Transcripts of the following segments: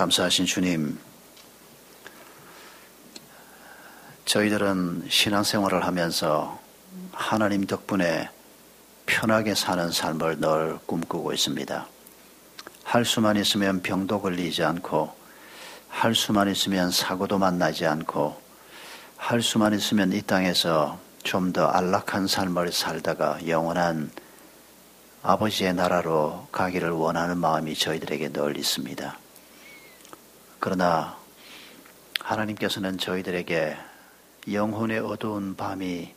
감사하신 주님, 저희들은 신앙생활을 하면서 하나님 덕분에 편하게 사는 삶을 늘 꿈꾸고 있습니다. 할 수만 있으면 병도 걸리지 않고, 할 수만 있으면 사고도 만나지 않고, 할 수만 있으면 이 땅에서 좀 더 안락한 삶을 살다가 영원한 아버지의 나라로 가기를 원하는 마음이 저희들에게 늘 있습니다. 그러나 하나님께서는 저희들에게 영혼의 어두운 밤이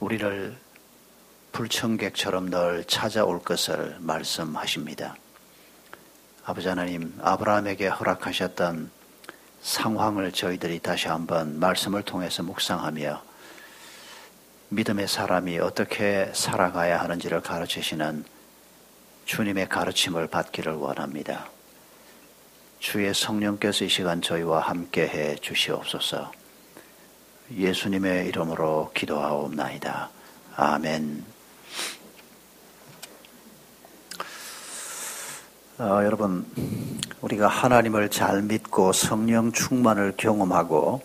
우리를 불청객처럼 늘 찾아올 것을 말씀하십니다. 아버지 하나님, 아브라함에게 허락하셨던 상황을 저희들이 다시 한번 말씀을 통해서 묵상하며 믿음의 사람이 어떻게 살아가야 하는지를 가르치시는 주님의 가르침을 받기를 원합니다. 주의 성령께서 이 시간 저희와 함께해 주시옵소서. 예수님의 이름으로 기도하옵나이다. 아멘. 여러분, 우리가 하나님을 잘 믿고 성령 충만을 경험하고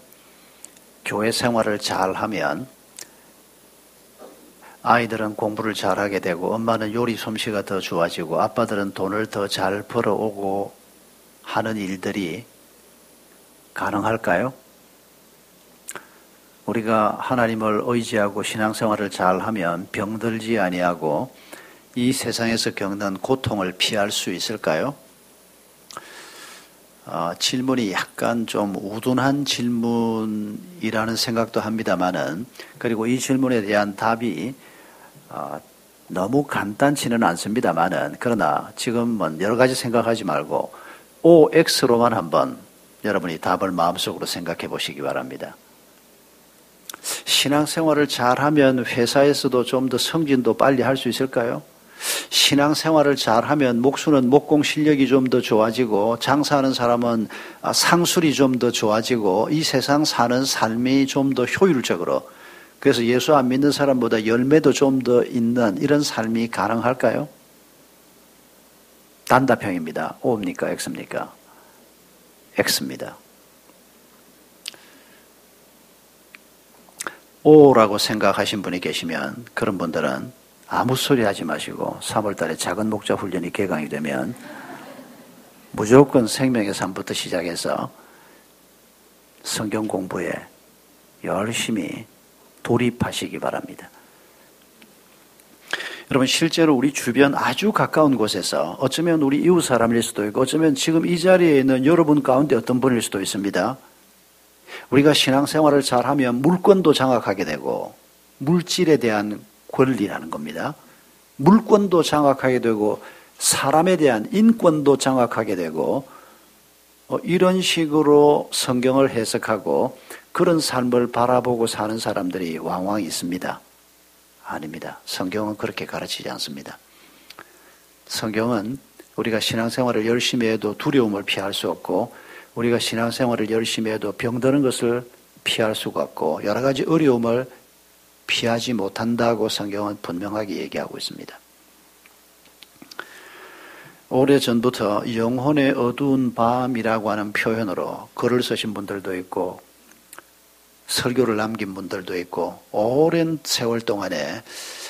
교회 생활을 잘하면 아이들은 공부를 잘하게 되고, 엄마는 요리 솜씨가 더 좋아지고, 아빠들은 돈을 더 잘 벌어오고 하는 일들이 가능할까요? 우리가 하나님을 의지하고 신앙생활을 잘하면 병들지 아니하고 이 세상에서 겪는 고통을 피할 수 있을까요? 질문이 약간 좀 우둔한 질문이라는 생각도 합니다만은, 그리고 이 질문에 대한 답이 너무 간단치는 않습니다만은, 그러나 지금은 여러 가지 생각하지 말고 OX로만 한번 여러분이 답을 마음속으로 생각해 보시기 바랍니다. 신앙생활을 잘하면 회사에서도 좀 더 승진도 빨리 할 수 있을까요? 신앙생활을 잘하면 목수는 목공 실력이 좀 더 좋아지고, 장사하는 사람은 상술이 좀 더 좋아지고, 이 세상 사는 삶이 좀 더 효율적으로, 그래서 예수 안 믿는 사람보다 열매도 좀 더 있는 이런 삶이 가능할까요? 단답형입니다. O입니까? X입니까? X입니다. O라고 생각하신 분이 계시면 그런 분들은 아무 소리 하지 마시고 3월 달에 작은 목자 훈련이 개강이 되면 무조건 생명의 삶부터 시작해서 성경 공부에 열심히 돌입하시기 바랍니다. 여러분, 실제로 우리 주변 아주 가까운 곳에서 어쩌면 우리 이웃 사람일 수도 있고, 어쩌면 지금 이 자리에 있는 여러분 가운데 어떤 분일 수도 있습니다. 우리가 신앙생활을 잘하면 물권도 장악하게 되고, 물질에 대한 권리라는 겁니다. 물권도 장악하게 되고, 사람에 대한 인권도 장악하게 되고, 이런 식으로 성경을 해석하고 그런 삶을 바라보고 사는 사람들이 왕왕 있습니다. 아닙니다. 성경은 그렇게 가르치지 않습니다. 성경은 우리가 신앙생활을 열심히 해도 두려움을 피할 수 없고, 우리가 신앙생활을 열심히 해도 병드는 것을 피할 수가 없고, 여러 가지 어려움을 피하지 못한다고 성경은 분명하게 얘기하고 있습니다. 오래전부터 영혼의 어두운 밤이라고 하는 표현으로 글을 쓰신 분들도 있고 설교를 남긴 분들도 있고, 오랜 세월 동안에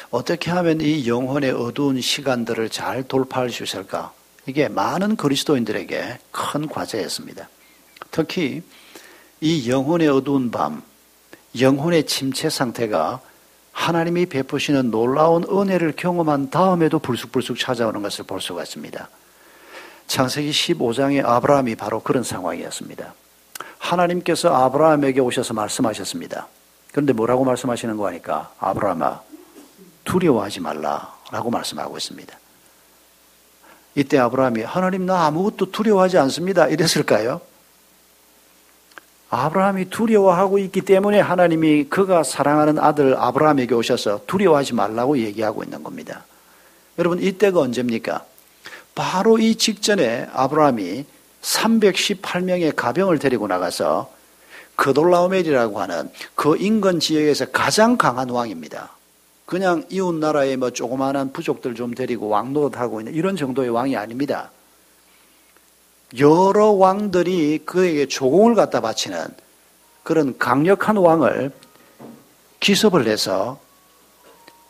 어떻게 하면 이 영혼의 어두운 시간들을 잘 돌파할 수 있을까? 이게 많은 그리스도인들에게 큰 과제였습니다. 특히 이 영혼의 어두운 밤, 영혼의 침체 상태가 하나님이 베푸시는 놀라운 은혜를 경험한 다음에도 불쑥불쑥 찾아오는 것을 볼 수가 있습니다. 창세기 15장의 아브라함이 바로 그런 상황이었습니다. 하나님께서 아브라함에게 오셔서 말씀하셨습니다. 그런데 뭐라고 말씀하시는 거 하니까, 아브라함아, 두려워하지 말라라고 말씀하고 있습니다. 이때 아브라함이 하나님 나 아무것도 두려워하지 않습니다 이랬을까요? 아브라함이 두려워하고 있기 때문에 하나님이 그가 사랑하는 아들 아브라함에게 오셔서 두려워하지 말라고 얘기하고 있는 겁니다. 여러분, 이때가 언제입니까? 바로 이 직전에 아브라함이 318명의 가병을 데리고 나가서 그돌라오멜이라고 하는 그 인근 지역에서 가장 강한 왕입니다. 그냥 이웃 나라의 조그마한 부족들 좀 데리고 왕노릇하고 있는 이런 정도의 왕이 아닙니다. 여러 왕들이 그에게 조공을 갖다 바치는 그런 강력한 왕을 기습을 해서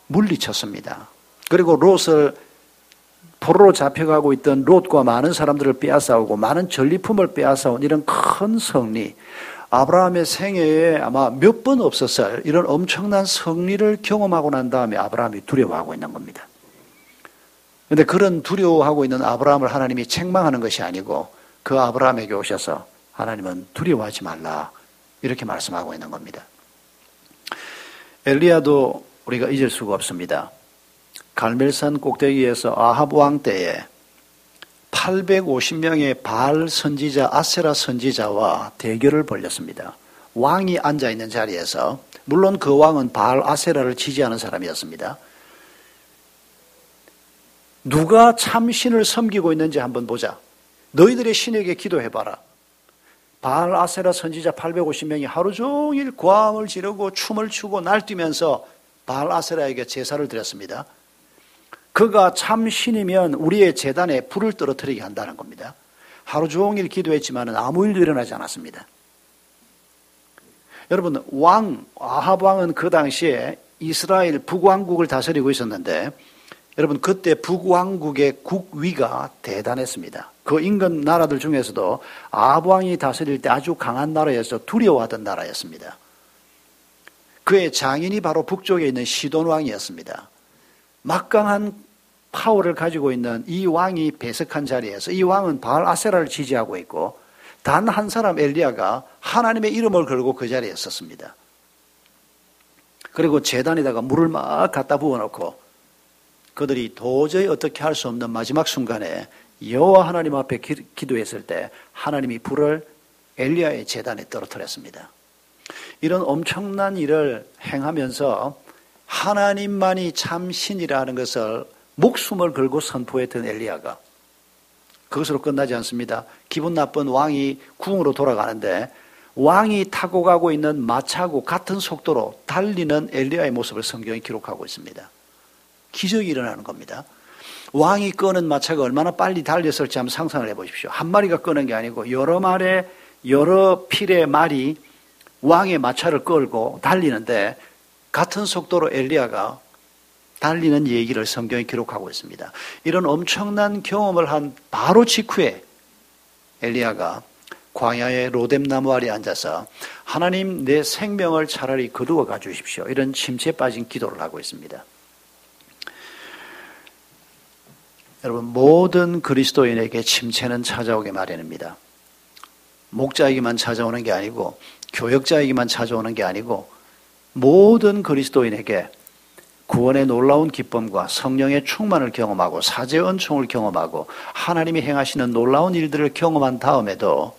물리쳤습니다. 그리고 롯을 포로로 잡혀가고 있던 롯과 많은 사람들을 빼앗아오고 많은 전리품을 빼앗아온 이런 큰 승리, 아브라함의 생애에 아마 몇 번 없었을 이런 엄청난 승리를 경험하고 난 다음에 아브라함이 두려워하고 있는 겁니다. 그런데 그런 두려워하고 있는 아브라함을 하나님이 책망하는 것이 아니고 그 아브라함에게 오셔서 하나님은 두려워하지 말라 이렇게 말씀하고 있는 겁니다. 엘리야도 우리가 잊을 수가 없습니다. 갈멜산 꼭대기에서 아합 왕 때에 850명의 바알 선지자, 아세라 선지자와 대결을 벌였습니다. 왕이 앉아있는 자리에서, 물론 그 왕은 바알 아세라를 지지하는 사람이었습니다. 누가 참 신을 섬기고 있는지 한번 보자. 너희들의 신에게 기도해봐라. 바알 아세라 선지자 850명이 하루 종일 고함을 지르고 춤을 추고 날뛰면서 바알 아세라에게 제사를 드렸습니다. 그가 참 신이면 우리의 제단에 불을 떨어뜨리게 한다는 겁니다. 하루 종일 기도했지만 아무 일도 일어나지 않았습니다. 여러분, 아합 왕은 그 당시에 이스라엘 북왕국을 다스리고 있었는데, 여러분, 그때 북왕국의 국위가 대단했습니다. 그 인근 나라들 중에서도 아합 왕이 다스릴 때 아주 강한 나라여서 두려워하던 나라였습니다. 그의 장인이 바로 북쪽에 있는 시돈 왕이었습니다. 막강한 파워를 가지고 있는 이 왕이 배석한 자리에서 이 왕은 바알 아세라를 지지하고 있고 단 한 사람 엘리야가 하나님의 이름을 걸고 그 자리에 섰습니다. 그리고 제단에다가 물을 막 갖다 부어놓고 그들이 도저히 어떻게 할 수 없는 마지막 순간에 여호와 하나님 앞에 기도했을 때 하나님이 불을 엘리야의 제단에 떨어뜨렸습니다. 이런 엄청난 일을 행하면서 하나님만이 참 신이라는 것을 목숨을 걸고 선포했던 엘리야가 그것으로 끝나지 않습니다. 기분 나쁜 왕이 궁으로 돌아가는데 왕이 타고 가고 있는 마차하고 같은 속도로 달리는 엘리야의 모습을 성경이 기록하고 있습니다. 기적이 일어나는 겁니다. 왕이 끄는 마차가 얼마나 빨리 달렸을지 한번 상상을 해보십시오. 한 마리가 끄는 게 아니고 여러 필의 말이 왕의 마차를 끌고 달리는데 같은 속도로 엘리야가 달리는 얘기를 성경이 기록하고 있습니다. 이런 엄청난 경험을 한 바로 직후에 엘리야가 광야의 로뎀나무 아래 앉아서 하나님 내 생명을 차라리 거두어 가주십시오. 이런 침체에 빠진 기도를 하고 있습니다. 여러분, 모든 그리스도인에게 침체는 찾아오게 마련입니다. 목자에게만 찾아오는 게 아니고 교역자에게만 찾아오는 게 아니고 모든 그리스도인에게 구원의 놀라운 기쁨과 성령의 충만을 경험하고 사제의 은총을 경험하고 하나님이 행하시는 놀라운 일들을 경험한 다음에도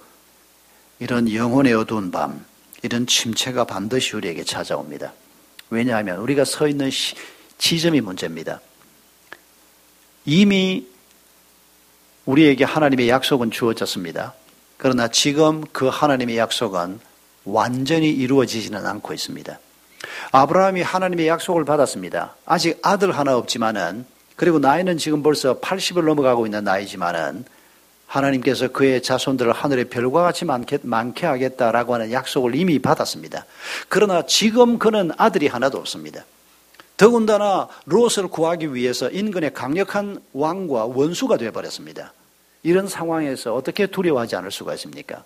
이런 영혼의 어두운 밤, 이런 침체가 반드시 우리에게 찾아옵니다. 왜냐하면 우리가 서 있는 지점이 문제입니다. 이미 우리에게 하나님의 약속은 주어졌습니다. 그러나 지금 그 하나님의 약속은 완전히 이루어지지는 않고 있습니다. 아브라함이 하나님의 약속을 받았습니다. 아직 아들 하나 없지만은, 그리고 나이는 지금 벌써 80을 넘어가고 있는 나이지만은 하나님께서 그의 자손들을 하늘의 별과 같이 많게 하겠다라고 하는 약속을 이미 받았습니다. 그러나 지금 그는 아들이 하나도 없습니다. 더군다나 롯을 구하기 위해서 인근의 강력한 왕과 원수가 되어버렸습니다. 이런 상황에서 어떻게 두려워하지 않을 수가 있습니까?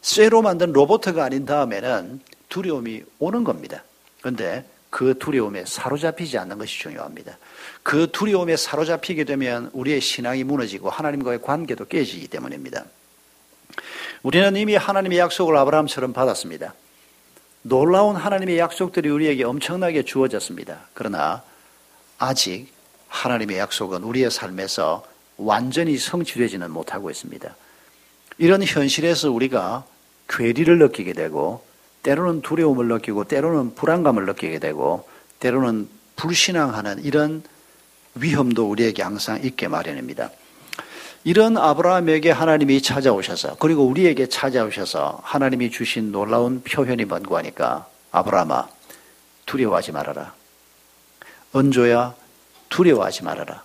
쇠로 만든 로봇가 아닌 다음에는 두려움이 오는 겁니다. 그런데 그 두려움에 사로잡히지 않는 것이 중요합니다. 그 두려움에 사로잡히게 되면 우리의 신앙이 무너지고 하나님과의 관계도 깨지기 때문입니다. 우리는 이미 하나님의 약속을 아브라함처럼 받았습니다. 놀라운 하나님의 약속들이 우리에게 엄청나게 주어졌습니다. 그러나 아직 하나님의 약속은 우리의 삶에서 완전히 성취되지는 못하고 있습니다. 이런 현실에서 우리가 괴리를 느끼게 되고 때로는 두려움을 느끼고 때로는 불안감을 느끼게 되고 때로는 불신앙하는 이런 위험도 우리에게 항상 있게 마련입니다. 이런 아브라함에게 하나님이 찾아오셔서 그리고 우리에게 찾아오셔서 하나님이 주신 놀라운 표현이 뭔고 하니까 아브라함아 두려워하지 말아라. 은조야 두려워하지 말아라.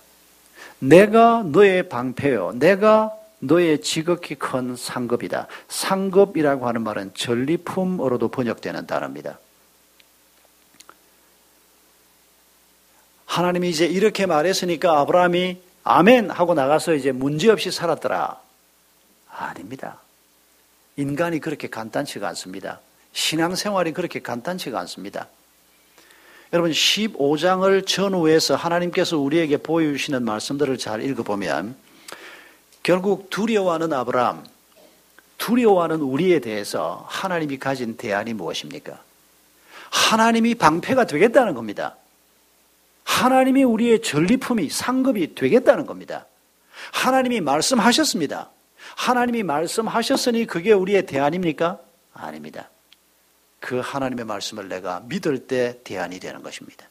내가 너의 방패요. 내가 너의 지극히 큰 상급이다. 상급이라고 하는 말은 전리품으로도 번역되는 단어입니다. 하나님이 이제 이렇게 말했으니까 아브라함이 아멘 하고 나가서 이제 문제없이 살았더라. 아닙니다. 인간이 그렇게 간단치가 않습니다. 신앙생활이 그렇게 간단치가 않습니다. 여러분 15장을 전후해서 하나님께서 우리에게 보여주시는 말씀들을 잘 읽어보면 결국 두려워하는 아브라함, 두려워하는 우리에 대해서 하나님이 가진 대안이 무엇입니까? 하나님이 방패가 되겠다는 겁니다. 하나님이 우리의 전리품이 상급이 되겠다는 겁니다. 하나님이 말씀하셨습니다. 하나님이 말씀하셨으니 그게 우리의 대안입니까? 아닙니다. 그 하나님의 말씀을 내가 믿을 때 대안이 되는 것입니다.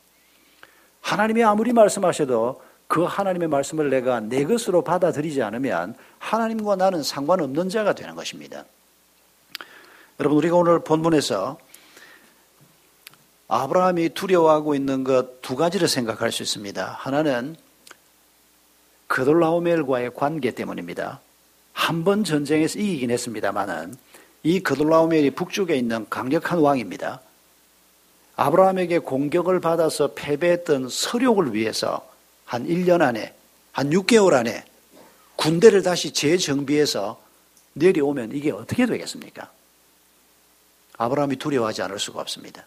하나님이 아무리 말씀하셔도 그 하나님의 말씀을 내가 내 것으로 받아들이지 않으면 하나님과 나는 상관없는 자가 되는 것입니다. 여러분 우리가 오늘 본문에서 아브라함이 두려워하고 있는 것 두 가지를 생각할 수 있습니다. 하나는 그돌라오멜과의 관계 때문입니다. 한 번 전쟁에서 이기긴 했습니다만은 이 그돌라오멜이 북쪽에 있는 강력한 왕입니다. 아브라함에게 공격을 받아서 패배했던 서력을 위해서 한 1년 안에, 한 6개월 안에 군대를 다시 재정비해서 내려오면 이게 어떻게 되겠습니까? 아브라함이 두려워하지 않을 수가 없습니다.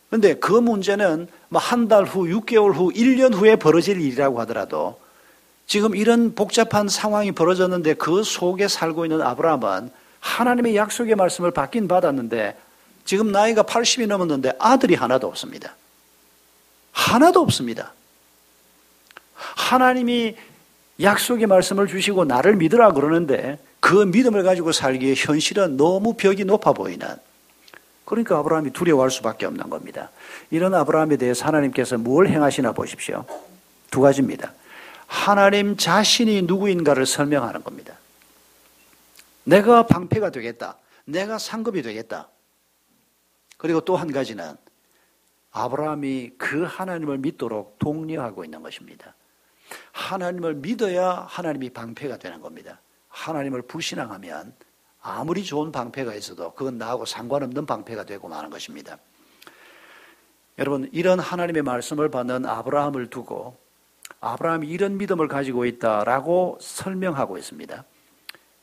그런데 그 문제는 한 달 후, 6개월 후, 1년 후에 벌어질 일이라고 하더라도 지금 이런 복잡한 상황이 벌어졌는데 그 속에 살고 있는 아브라함은 하나님의 약속의 말씀을 받긴 받았는데 지금 나이가 80이 넘었는데 아들이 하나도 없습니다. 하나도 없습니다. 하나님이 약속의 말씀을 주시고 나를 믿으라 그러는데 그 믿음을 가지고 살기에 현실은 너무 벽이 높아 보이는, 그러니까 아브라함이 두려워할 수밖에 없는 겁니다. 이런 아브라함에 대해서 하나님께서 뭘 행하시나 보십시오. 두 가지입니다. 하나님 자신이 누구인가를 설명하는 겁니다. 내가 방패가 되겠다. 내가 상급이 되겠다. 그리고 또 한 가지는 아브라함이 그 하나님을 믿도록 독려하고 있는 것입니다. 하나님을 믿어야 하나님이 방패가 되는 겁니다. 하나님을 불신앙하면 아무리 좋은 방패가 있어도 그건 나하고 상관없는 방패가 되고 마는 것입니다. 여러분 이런 하나님의 말씀을 받는 아브라함을 두고 아브라함이 이런 믿음을 가지고 있다라고 설명하고 있습니다.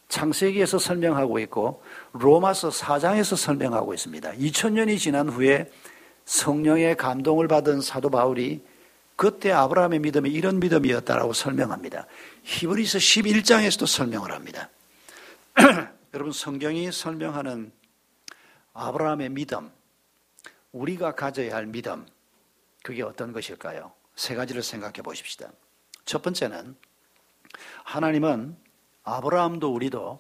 창세기에서 설명하고 있고 로마서 4장에서 설명하고 있습니다. 2000년이 지난 후에 성령의 감동을 받은 사도 바울이 그때 아브라함의 믿음이 이런 믿음이었다라고 설명합니다. 히브리서 11장에서도 설명을 합니다. 여러분 성경이 설명하는 아브라함의 믿음, 우리가 가져야 할 믿음, 그게 어떤 것일까요? 세 가지를 생각해 보십시다. 첫 번째는 하나님은 아브라함도 우리도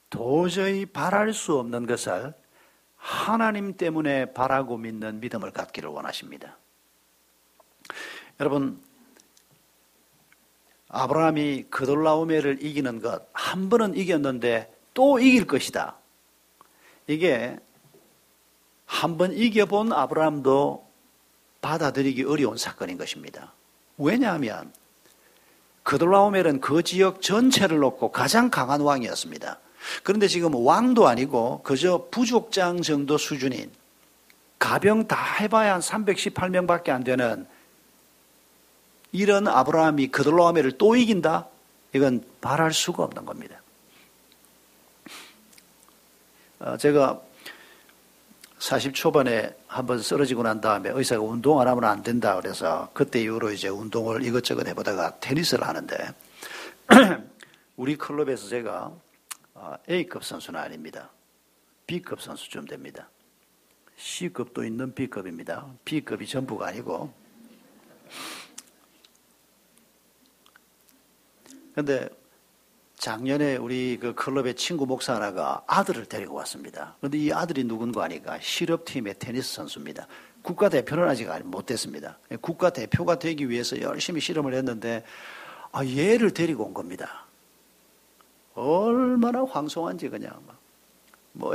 도저히 바랄 수 없는 것을 하나님 때문에 바라고 믿는 믿음을 갖기를 원하십니다. 여러분 아브라함이 그돌라오멜을 이기는 것, 한 번은 이겼는데 또 이길 것이다. 이게 한 번 이겨본 아브라함도 받아들이기 어려운 사건인 것입니다. 왜냐하면 그돌라오멜은 그 지역 전체를 놓고 가장 강한 왕이었습니다. 그런데 지금 왕도 아니고 그저 부족장 정도 수준인, 가병 다 해봐야 한 318명밖에 안 되는 이런 아브라함이 그돌라오멜을 또 이긴다? 이건 바랄 수가 없는 겁니다. 제가 40 초반에 한번 쓰러지고 난 다음에 의사가 운동 안 하면 안 된다 그래서 그때 이후로 이제 운동을 이것저것 해보다가 테니스를 하는데 우리 클럽에서 제가 A급 선수는 아닙니다. B급 선수쯤 됩니다. C급도 있는 B급입니다. B급이 전부가 아니고. 그런데 작년에 우리 그 클럽의 친구 목사 하나가 아들을 데리고 왔습니다. 그런데 이 아들이 누군가 하니까 실업팀의 테니스 선수입니다. 국가대표는 아직 못 됐습니다. 국가대표가 되기 위해서 열심히 실험을 했는데 얘를 데리고 온 겁니다. 얼마나 황송한지 그냥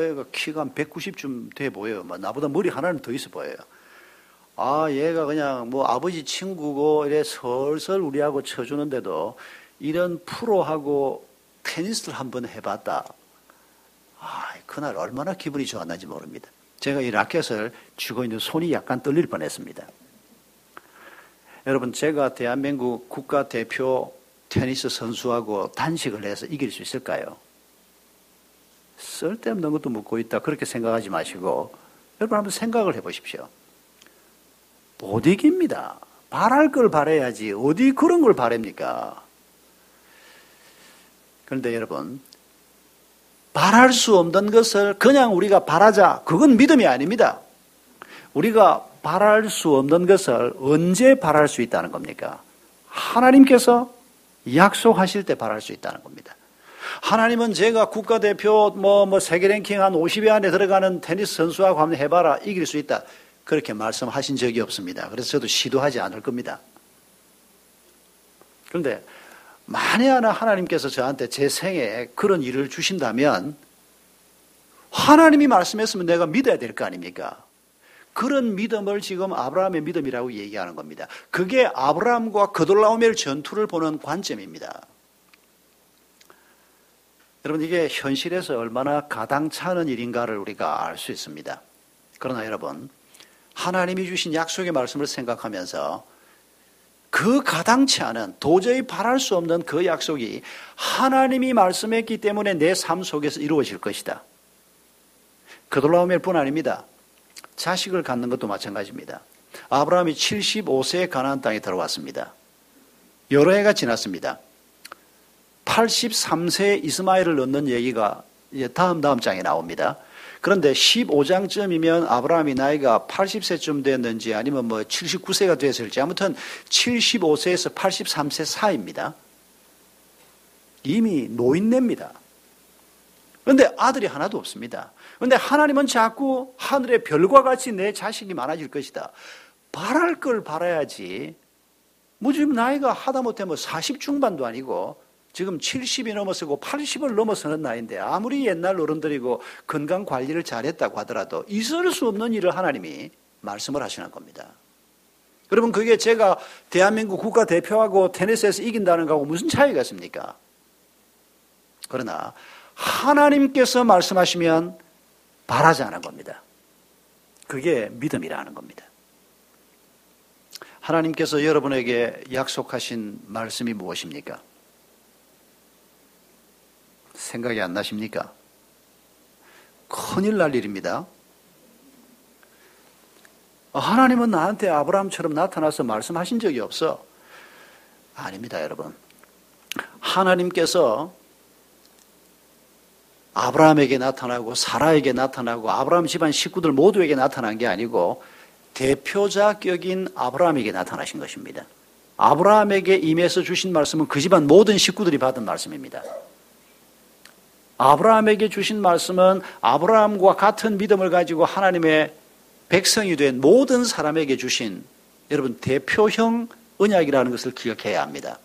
얘가 키가 한 190쯤 돼 보여요. 나보다 머리 하나는 더 있어 보여요. 얘가 그냥 아버지 친구고 이래 설설 우리하고 쳐주는데도 이런 프로하고 테니스를 한번 해봤다. 그날 얼마나 기분이 좋았는지 모릅니다. 제가 이 라켓을 쥐고 있는 손이 약간 떨릴 뻔했습니다. 여러분, 제가 대한민국 국가대표 테니스 선수하고 단식을 해서 이길 수 있을까요? 쓸데없는 것도 묻고 있다. 그렇게 생각하지 마시고 여러분 한번 생각을 해보십시오. 못 이깁니다. 바랄 걸 바라야지 어디 그런 걸 바랍니까? 그런데 여러분, 바랄 수 없는 것을 그냥 우리가 바라자. 그건 믿음이 아닙니다. 우리가 바랄 수 없는 것을 언제 바랄 수 있다는 겁니까? 하나님께서 약속하실 때 바랄 수 있다는 겁니다. 하나님은 제가 국가대표 세계 랭킹 한 50위 안에 들어가는 테니스 선수하고 한번 해봐라. 이길 수 있다. 그렇게 말씀하신 적이 없습니다. 그래서 저도 시도하지 않을 겁니다. 그런데 만에 하나 하나님께서 저한테 제 생에 그런 일을 주신다면 하나님이 말씀했으면 내가 믿어야 될 거 아닙니까? 그런 믿음을 지금 아브라함의 믿음이라고 얘기하는 겁니다. 그게 아브라함과 그돌라오멜 전투를 보는 관점입니다. 여러분, 이게 현실에서 얼마나 가당찮은 일인가를 우리가 알 수 있습니다. 그러나 여러분, 하나님이 주신 약속의 말씀을 생각하면서 그 가당치 않은 도저히 바랄 수 없는 그 약속이 하나님이 말씀했기 때문에 내 삶 속에서 이루어질 것이다. 그돌라오멜뿐 아닙니다. 자식을 갖는 것도 마찬가지입니다. 아브라함이 75세에 가나안 땅에 들어왔습니다. 여러 해가 지났습니다. 83세에 이스마엘을 낳는 얘기가 다음 장에 나옵니다. 그런데 15장쯤이면 아브라함이 나이가 80세쯤 됐는지 아니면 79세가 됐을지 아무튼 75세에서 83세 사이입니다. 이미 노인네입니다. 그런데 아들이 하나도 없습니다. 그런데 하나님은 자꾸 하늘의 별과 같이 내 자식이 많아질 것이다. 바랄 걸 바라야지. 지금 나이가 하다못해 40 중반도 아니고 지금 70이 넘어서고 80을 넘어서는 나이인데 아무리 옛날 어른들이고 건강 관리를 잘했다고 하더라도 있을 수 없는 일을 하나님이 말씀을 하시는 겁니다. 여러분, 그게 제가 대한민국 국가대표하고 테니스에서 이긴다는 거하고 무슨 차이가 있습니까? 그러나 하나님께서 말씀하시면 바라지 않은 겁니다. 그게 믿음이라는 겁니다. 하나님께서 여러분에게 약속하신 말씀이 무엇입니까? 생각이 안 나십니까? 큰일 날 일입니다. 하나님은 나한테 아브라함처럼 나타나서 말씀하신 적이 없어. 아닙니다, 여러분. 하나님께서 아브라함에게 나타나고 사라에게 나타나고 아브라함 집안 식구들 모두에게 나타난 게 아니고 대표자격인 아브라함에게 나타나신 것입니다. 아브라함에게 임해서 주신 말씀은 그 집안 모든 식구들이 받은 말씀입니다. 아브라함에게 주신 말씀은 아브라함과 같은 믿음을 가지고 하나님의 백성이 된 모든 사람에게 주신 여러분 대표형 언약이라는 것을 기억해야 합니다.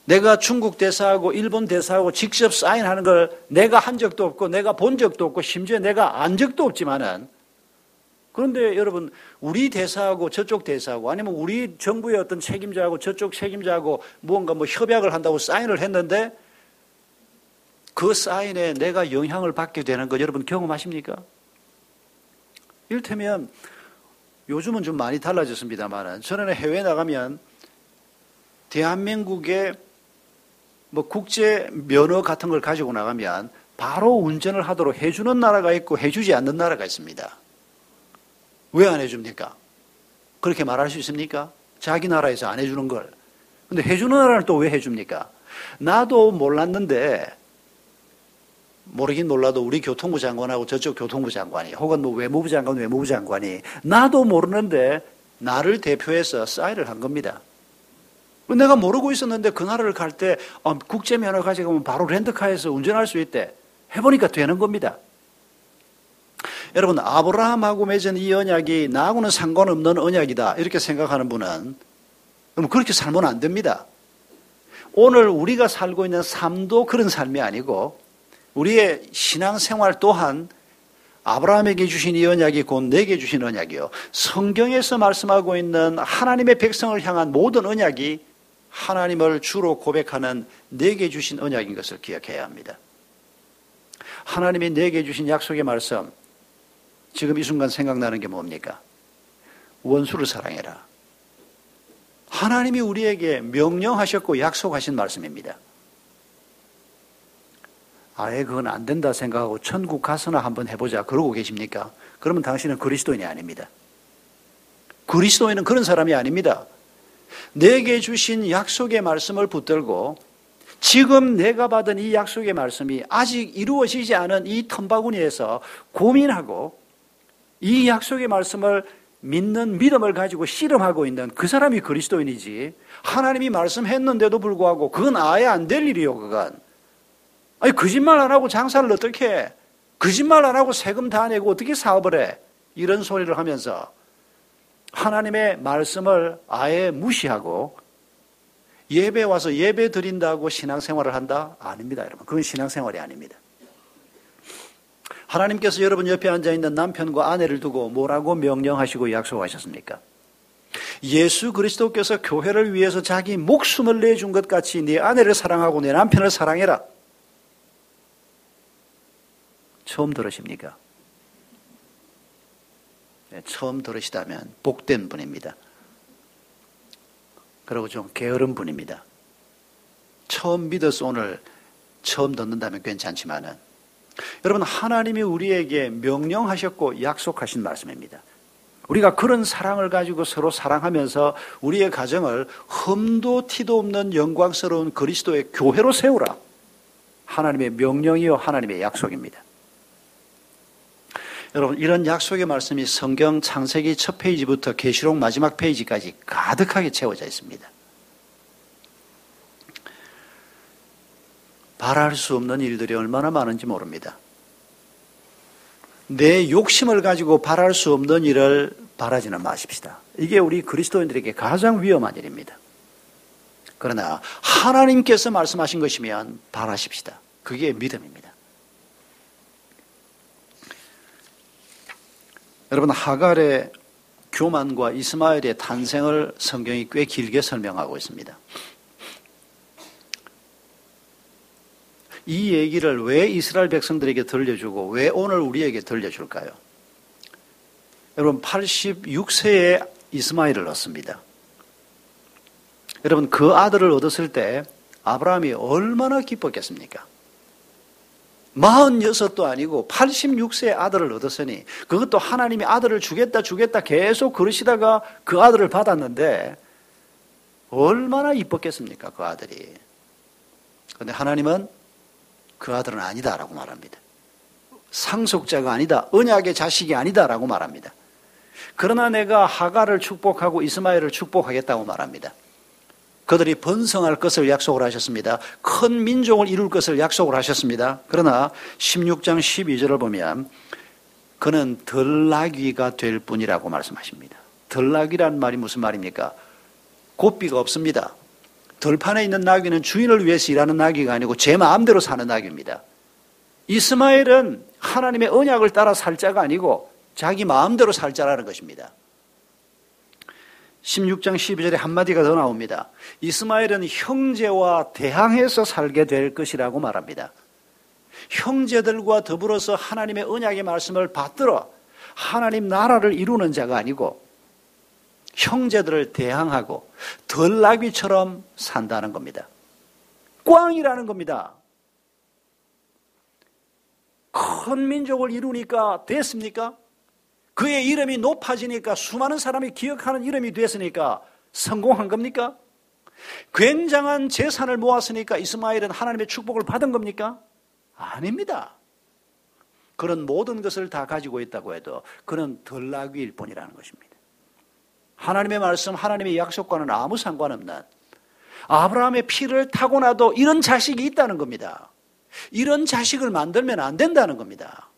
내가 중국 대사하고 일본 대사하고 직접 사인하는 걸 내가 한 적도 없고 내가 본 적도 없고 심지어 내가 안 적도 없지만은 그런데 여러분 우리 대사하고 저쪽 대사하고 아니면 우리 정부의 어떤 책임자하고 저쪽 책임자하고 무언가 협약을 한다고 사인을 했는데 그 사인에 내가 영향을 받게 되는 거 여러분 경험하십니까? 이를테면 요즘은 좀 많이 달라졌습니다만 전에는 해외에 나가면 대한민국의 국제 면허 같은 걸 가지고 나가면 바로 운전을 하도록 해주는 나라가 있고 해주지 않는 나라가 있습니다. 왜 안 해줍니까? 그렇게 말할 수 있습니까? 자기 나라에서 안 해주는 걸. 근데 해주는 나라는 또 왜 해줍니까? 나도 몰랐는데 모르긴 몰라도 우리 교통부 장관하고 저쪽 교통부 장관이 혹은 외무부 장관이 나도 모르는데 나를 대표해서 사인을 한 겁니다. 내가 모르고 있었는데 그 나라를 갈 때 국제면허 가져가면 바로 렌트카에서 운전할 수 있대. 해보니까 되는 겁니다. 여러분 아브라함하고 맺은 이 언약이 나하고는 상관없는 언약이다 이렇게 생각하는 분은 그렇게 살면 안 됩니다. 오늘 우리가 살고 있는 삶도 그런 삶이 아니고 우리의 신앙생활 또한 아브라함에게 주신 이 언약이 곧 내게 주신 언약이요. 성경에서 말씀하고 있는 하나님의 백성을 향한 모든 언약이 하나님을 주로 고백하는 내게 주신 언약인 것을 기억해야 합니다. 하나님이 내게 주신 약속의 말씀, 지금 이 순간 생각나는 게 뭡니까? 원수를 사랑해라. 하나님이 우리에게 명령하셨고 약속하신 말씀입니다. 아예 그건 안 된다 생각하고 천국 가서나 한번 해보자 그러고 계십니까? 그러면 당신은 그리스도인이 아닙니다. 그리스도인은 그런 사람이 아닙니다. 내게 주신 약속의 말씀을 붙들고 지금 내가 받은 이 약속의 말씀이 아직 이루어지지 않은 이 텀바구니에서 고민하고 이 약속의 말씀을 믿는 믿음을 가지고 씨름하고 있는 그 사람이 그리스도인이지, 하나님이 말씀했는데도 불구하고 그건 아예 안 될 일이요. 그건 아니, 거짓말 안 하고 장사를 어떻게 해? 거짓말 안 하고 세금 다 내고 어떻게 사업을 해? 이런 소리를 하면서 하나님의 말씀을 아예 무시하고 예배 와서 예배 드린다고 신앙생활을 한다? 아닙니다, 여러분. 그건 신앙생활이 아닙니다. 하나님께서 여러분 옆에 앉아있는 남편과 아내를 두고 뭐라고 명령하시고 약속하셨습니까? 예수 그리스도께서 교회를 위해서 자기 목숨을 내준 것 같이 네 아내를 사랑하고 네 남편을 사랑해라. 처음 들으십니까? 네, 처음 들으시다면 복된 분입니다. 그리고 좀 게으른 분입니다. 처음 믿어서 오늘 처음 듣는다면 괜찮지만은, 여러분, 하나님이 우리에게 명령하셨고 약속하신 말씀입니다. 우리가 그런 사랑을 가지고 서로 사랑하면서 우리의 가정을 흠도 티도 없는 영광스러운 그리스도의 교회로 세우라. 하나님의 명령이요 하나님의 약속입니다. 여러분, 이런 약속의 말씀이 성경 창세기 첫 페이지부터 계시록 마지막 페이지까지 가득하게 채워져 있습니다. 바랄 수 없는 일들이 얼마나 많은지 모릅니다. 내 욕심을 가지고 바랄 수 없는 일을 바라지는 마십시다. 이게 우리 그리스도인들에게 가장 위험한 일입니다. 그러나 하나님께서 말씀하신 것이면 바라십시다. 그게 믿음입니다. 여러분, 하갈의 교만과 이스마엘의 탄생을 성경이 꽤 길게 설명하고 있습니다. 이 얘기를 왜 이스라엘 백성들에게 들려주고 왜 오늘 우리에게 들려줄까요? 여러분, 86세에 이스마엘을 얻습니다. 여러분, 그 아들을 얻었을 때 아브라함이 얼마나 기뻤겠습니까? 46도 아니고 86세의 아들을 얻었으니, 그것도 하나님이 아들을 주겠다 계속 그러시다가 그 아들을 받았는데 얼마나 이뻤겠습니까, 그 아들이. 그런데 하나님은 그 아들은 아니다라고 말합니다. 상속자가 아니다, 언약의 자식이 아니다라고 말합니다. 그러나 내가 하갈을 축복하고 이스마엘을 축복하겠다고 말합니다. 그들이 번성할 것을 약속을 하셨습니다. 큰 민족을 이룰 것을 약속을 하셨습니다. 그러나 16장 12절을 보면 그는 덜나귀가 될 뿐이라고 말씀하십니다. 덜나귀란 말이 무슨 말입니까? 고삐가 없습니다. 들판에 있는 나귀는 주인을 위해서 일하는 나귀가 아니고 제 마음대로 사는 나귀입니다. 이스마엘은 하나님의 언약을 따라 살 자가 아니고 자기 마음대로 살 자라는 것입니다. 16장 12절에 한마디가 더 나옵니다. 이스마엘은 형제와 대항해서 살게 될 것이라고 말합니다. 형제들과 더불어서 하나님의 언약의 말씀을 받들어 하나님 나라를 이루는 자가 아니고 형제들을 대항하고 덜나귀처럼 산다는 겁니다. 꽝이라는 겁니다. 큰 민족을 이루니까 됐습니까? 그의 이름이 높아지니까 수많은 사람이 기억하는 이름이 됐으니까 성공한 겁니까? 굉장한 재산을 모았으니까 이스마엘은 하나님의 축복을 받은 겁니까? 아닙니다. 그런 모든 것을 다 가지고 있다고 해도 그는 덜나귀일 뿐이라는 것입니다. 하나님의 말씀, 하나님의 약속과는 아무 상관없는, 아브라함의 피를 타고나도 이런 자식이 있다는 겁니다. 이런 자식을 만들면 안 된다는 겁니다.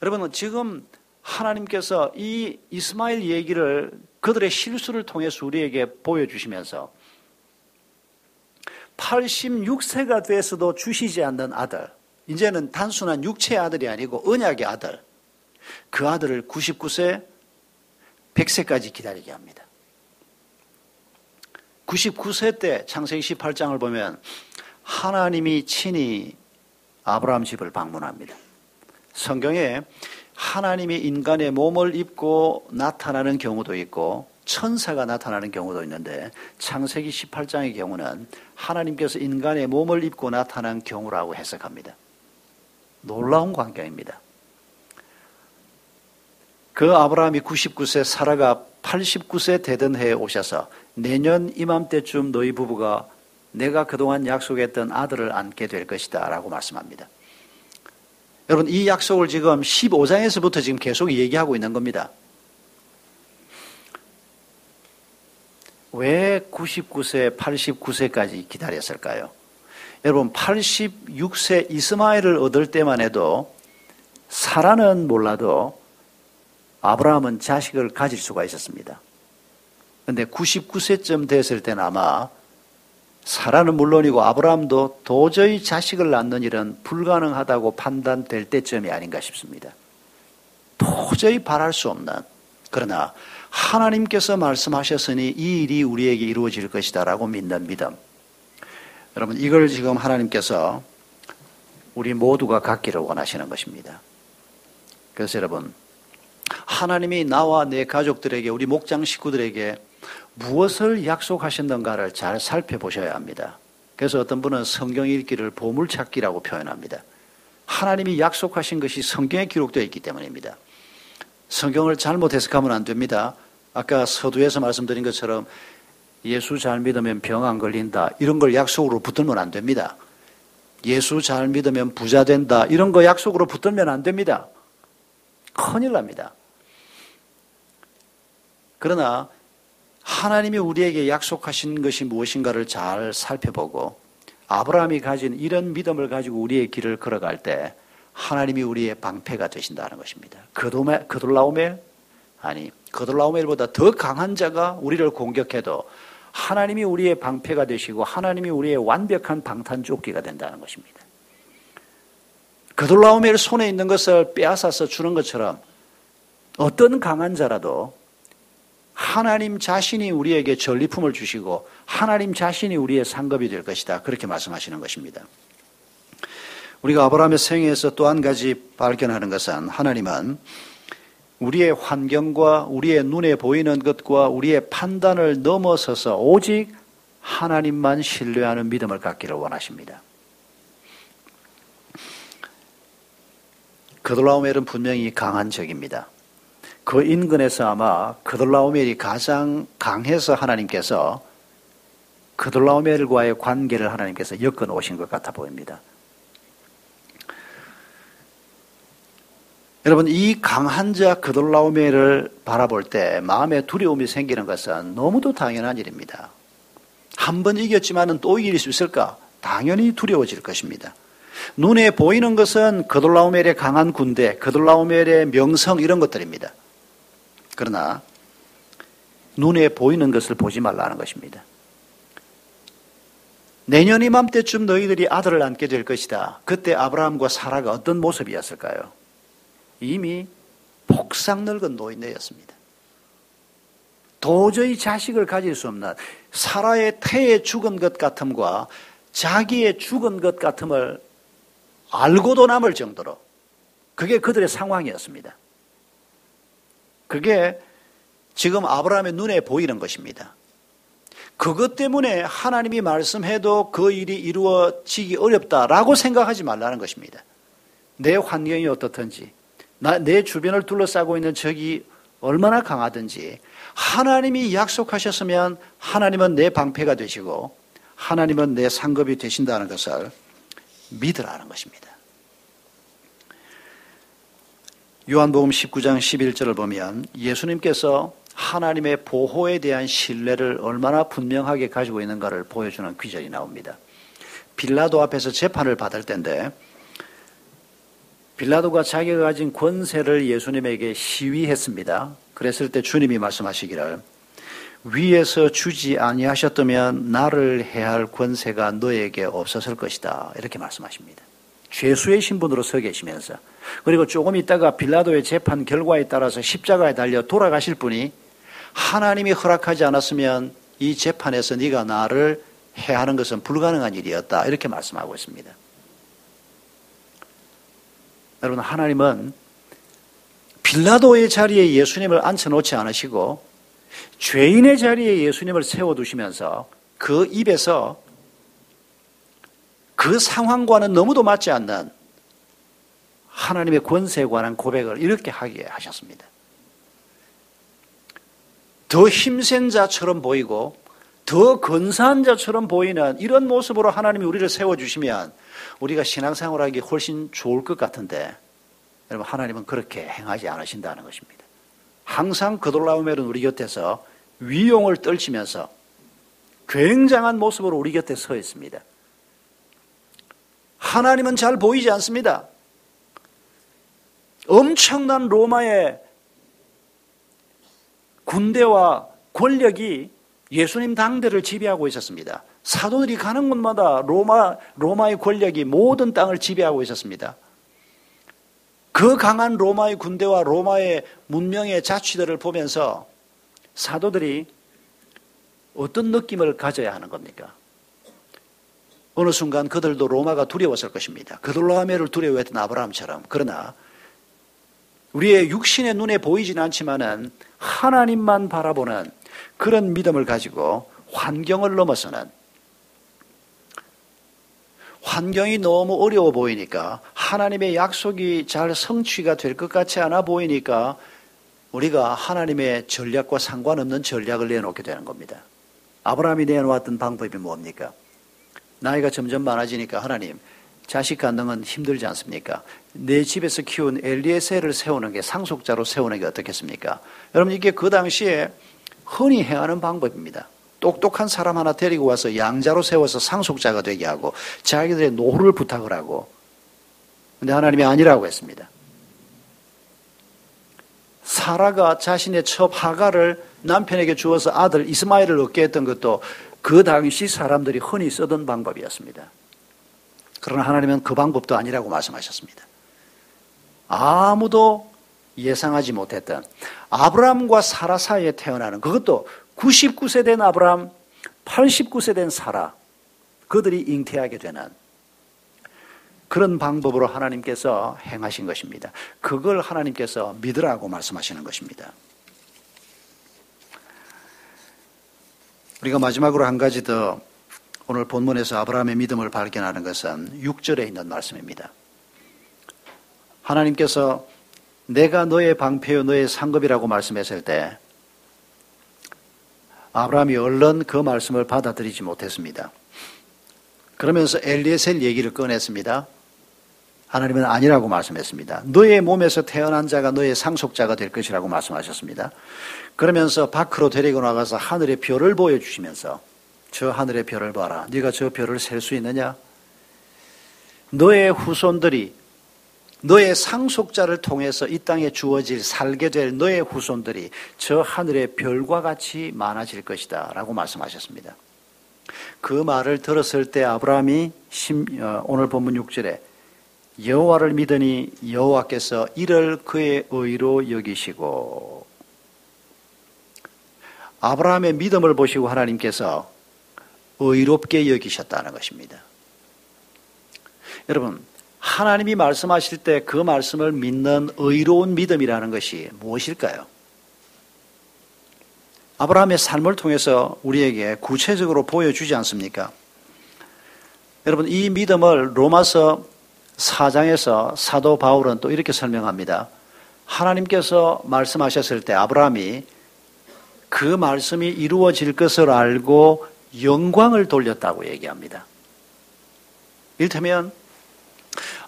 여러분, 지금 하나님께서 이 이스마엘 얘기를 그들의 실수를 통해서 우리에게 보여주시면서 86세가 돼서도 주시지 않는 아들, 이제는 단순한 육체의 아들이 아니고 언약의 아들, 그 아들을 99세 100세까지 기다리게 합니다. 99세 때 창세기 18장을 보면 하나님이 친히 아브라함 집을 방문합니다. 성경에 하나님이 인간의 몸을 입고 나타나는 경우도 있고 천사가 나타나는 경우도 있는데 창세기 18장의 경우는 하나님께서 인간의 몸을 입고 나타난 경우라고 해석합니다. 놀라운 광경입니다. 그 아브라함이 99세, 사라가 89세 되던 해에 오셔서 내년 이맘때쯤 너희 부부가 내가 그동안 약속했던 아들을 안게 될 것이다 라고 말씀합니다. 여러분, 이 약속을 지금 15장에서부터 지금 계속 얘기하고 있는 겁니다. 왜 99세, 89세까지 기다렸을까요? 여러분, 86세 이스마엘을 얻을 때만 해도 사라는 몰라도 아브라함은 자식을 가질 수가 있었습니다. 그런데 99세쯤 됐을 때는 아마 사라는 물론이고 아브라함도 도저히 자식을 낳는 일은 불가능하다고 판단될 때쯤이 아닌가 싶습니다. 도저히 바랄 수 없는, 그러나 하나님께서 말씀하셨으니 이 일이 우리에게 이루어질 것이다 라고 믿는 믿음. 여러분, 이걸 지금 하나님께서 우리 모두가 갖기를 원하시는 것입니다. 그래서 여러분, 하나님이 나와 내 가족들에게, 우리 목장 식구들에게 무엇을 약속하셨는가를 잘 살펴보셔야 합니다. 그래서 어떤 분은 성경 읽기를 보물찾기라고 표현합니다. 하나님이 약속하신 것이 성경에 기록되어 있기 때문입니다. 성경을 잘못 해석하면 안 됩니다. 아까 서두에서 말씀드린 것처럼 예수 잘 믿으면 병 안 걸린다, 이런 걸 약속으로 붙들면 안 됩니다. 예수 잘 믿으면 부자 된다, 이런 거 약속으로 붙들면 안 됩니다. 큰일 납니다. 그러나 하나님이 우리에게 약속하신 것이 무엇인가를 잘 살펴보고 아브라함이 가진 이런 믿음을 가지고 우리의 길을 걸어갈 때 하나님이 우리의 방패가 되신다는 것입니다. 그돌라오멜? 아니, 그돌라오멜보다 더 강한 자가 우리를 공격해도 하나님이 우리의 방패가 되시고 하나님이 우리의 완벽한 방탄조끼가 된다는 것입니다. 그돌라오멜 손에 있는 것을 빼앗아서 주는 것처럼 어떤 강한 자라도 하나님 자신이 우리에게 전리품을 주시고 하나님 자신이 우리의 상급이 될 것이다, 그렇게 말씀하시는 것입니다. 우리가 아브라함의 생애에서 또 한 가지 발견하는 것은 하나님은 우리의 환경과 우리의 눈에 보이는 것과 우리의 판단을 넘어서서 오직 하나님만 신뢰하는 믿음을 갖기를 원하십니다. 그돌라오멜은 분명히 강한 적입니다. 그 인근에서 아마 그돌라오멜이 가장 강해서 하나님께서 그돌라오멜과의 관계를 하나님께서 엮어 놓으신 것 같아 보입니다. 여러분, 이 강한 자 그돌라오멜을 바라볼 때 마음에 두려움이 생기는 것은 너무도 당연한 일입니다. 한 번 이겼지만은 또 이길 수 있을까? 당연히 두려워질 것입니다. 눈에 보이는 것은 그돌라오멜의 강한 군대, 그돌라오멜의 명성, 이런 것들입니다. 그러나 눈에 보이는 것을 보지 말라는 것입니다. 내년 이맘때쯤 너희들이 아들을 안게 될 것이다. 그때 아브라함과 사라가 어떤 모습이었을까요? 이미 폭삭 늙은 노인네였습니다. 도저히 자식을 가질 수 없는, 사라의 태에 죽은 것 같음과 자기의 죽은 것 같음을 알고도 남을 정도로, 그게 그들의 상황이었습니다. 그게 지금 아브라함의 눈에 보이는 것입니다. 그것 때문에 하나님이 말씀해도 그 일이 이루어지기 어렵다라고 생각하지 말라는 것입니다. 내 환경이 어떻든지, 내 주변을 둘러싸고 있는 적이 얼마나 강하든지 하나님이 약속하셨으면 하나님은 내 방패가 되시고 하나님은 내 상급이 되신다는 것을 믿으라는 것입니다. 요한복음 19장 11절을 보면 예수님께서 하나님의 보호에 대한 신뢰를 얼마나 분명하게 가지고 있는가를 보여주는 귀절이 나옵니다. 빌라도 앞에서 재판을 받을 때인데 빌라도가 자기가 가진 권세를 예수님에게 시위했습니다. 그랬을 때 주님이 말씀하시기를 위에서 주지 아니하셨다면 나를 해할 권세가 너에게 없었을 것이다, 이렇게 말씀하십니다. 죄수의 신분으로 서 계시면서, 그리고 조금 있다가 빌라도의 재판 결과에 따라서 십자가에 달려 돌아가실 분이 하나님이 허락하지 않았으면 이 재판에서 네가 나를 해하는 것은 불가능한 일이었다. 이렇게 말씀하고 있습니다. 여러분, 하나님은 빌라도의 자리에 예수님을 앉혀놓지 않으시고 죄인의 자리에 예수님을 세워두시면서 그 입에서 그 상황과는 너무도 맞지 않는 하나님의 권세에 관한 고백을 이렇게 하게 하셨습니다. 더 힘센 자처럼 보이고 더 근사한 자처럼 보이는 이런 모습으로 하나님이 우리를 세워주시면 우리가 신앙생활하기 훨씬 좋을 것 같은데, 여러분, 하나님은 그렇게 행하지 않으신다는 것입니다. 항상 그돌라오멜은 우리 곁에서 위용을 떨치면서 굉장한 모습으로 우리 곁에 서 있습니다. 하나님은 잘 보이지 않습니다. 엄청난 로마의 군대와 권력이 예수님 당대를 지배하고 있었습니다. 사도들이 가는 곳마다 로마의 권력이 모든 땅을 지배하고 있었습니다. 그 강한 로마의 군대와 로마의 문명의 자취들을 보면서 사도들이 어떤 느낌을 가져야 하는 겁니까? 어느 순간 그들도 로마가 두려웠을 것입니다. 그돌라오멜을 두려워했던 아브라함처럼. 그러나 우리의 육신의 눈에 보이지는 않지만은 하나님만 바라보는 그런 믿음을 가지고 환경을 넘어서는, 환경이 너무 어려워 보이니까 하나님의 약속이 잘 성취가 될 것 같지 않아 보이니까 우리가 하나님의 전략과 상관없는 전략을 내놓게 되는 겁니다. 아브라함이 내놓았던 방법이 뭡니까? 나이가 점점 많아지니까 하나님, 자식 갖는 힘들지 않습니까? 내 집에서 키운 엘리에셀을 세우는 게, 상속자로 세우는 게 어떻겠습니까? 여러분, 이게 그 당시에 흔히 행하는 방법입니다. 똑똑한 사람 하나 데리고 와서 양자로 세워서 상속자가 되게 하고 자기들의 노후를 부탁을 하고, 근데 하나님이 아니라고 했습니다. 사라가 자신의 첩 하가를 남편에게 주어서 아들 이스마엘을 얻게 했던 것도 그 당시 사람들이 흔히 쓰던 방법이었습니다. 그러나 하나님은 그 방법도 아니라고 말씀하셨습니다. 아무도 예상하지 못했던 아브라함과 사라 사이에 태어나는, 그것도 99세 된 아브라함, 89세 된 사라, 그들이 잉태하게 되는 그런 방법으로 하나님께서 행하신 것입니다. 그걸 하나님께서 믿으라고 말씀하시는 것입니다. 우리가 마지막으로 한 가지 더 오늘 본문에서 아브라함의 믿음을 발견하는 것은 6절에 있는 말씀입니다. 하나님께서 내가 너의 방패요 너의 상급이라고 말씀했을 때 아브라함이 얼른 그 말씀을 받아들이지 못했습니다. 그러면서 엘리에셀 얘기를 꺼냈습니다. 하나님은 아니라고 말씀했습니다. 너의 몸에서 태어난 자가 너의 상속자가 될 것이라고 말씀하셨습니다. 그러면서 밖으로 데리고 나가서 하늘의 별을 보여주시면서 저 하늘의 별을 봐라. 네가 저 별을 셀 수 있느냐? 너의 후손들이, 너의 상속자를 통해서 이 땅에 주어질 살게 될 너의 후손들이 저 하늘의 별과 같이 많아질 것이다 라고 말씀하셨습니다. 그 말을 들었을 때 아브라함이 오늘 본문 6절에 여호와를 믿으니 여호와께서 이를 그의 의로 여기시고, 아브라함의 믿음을 보시고 하나님께서 의롭게 여기셨다는 것입니다. 여러분, 하나님이 말씀하실 때 그 말씀을 믿는 의로운 믿음이라는 것이 무엇일까요? 아브라함의 삶을 통해서 우리에게 구체적으로 보여주지 않습니까? 여러분, 이 믿음을 로마서 4장에서 사도 바울은 또 이렇게 설명합니다. 하나님께서 말씀하셨을 때 아브라함이 그 말씀이 이루어질 것을 알고 영광을 돌렸다고 얘기합니다. 이를테면